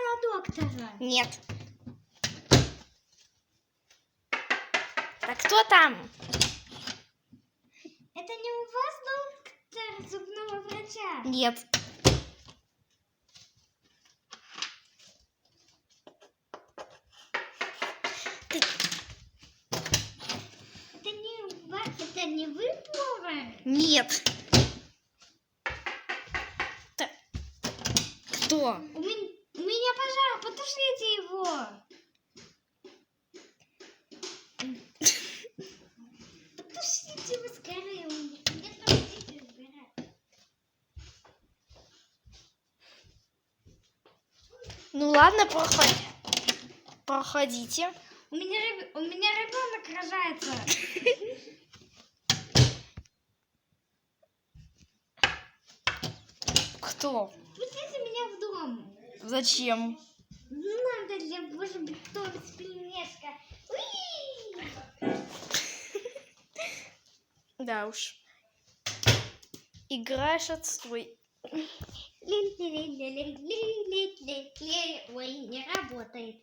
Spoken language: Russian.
на доктора. Нет. Так кто там? Это не у вас доктор зубного врача? Нет. Это не вы повар? Нет. Кто? У меня пожар, потушите его. Потушите его скорее. Мне там дети сгорят. Ну ладно, проходите. У меня ребенок рожается. Кто? Пустите меня в дом. Зачем? Надо для боже готовить пельмешка. Уи! Да уж. Играешь отстой. Ой, не работает.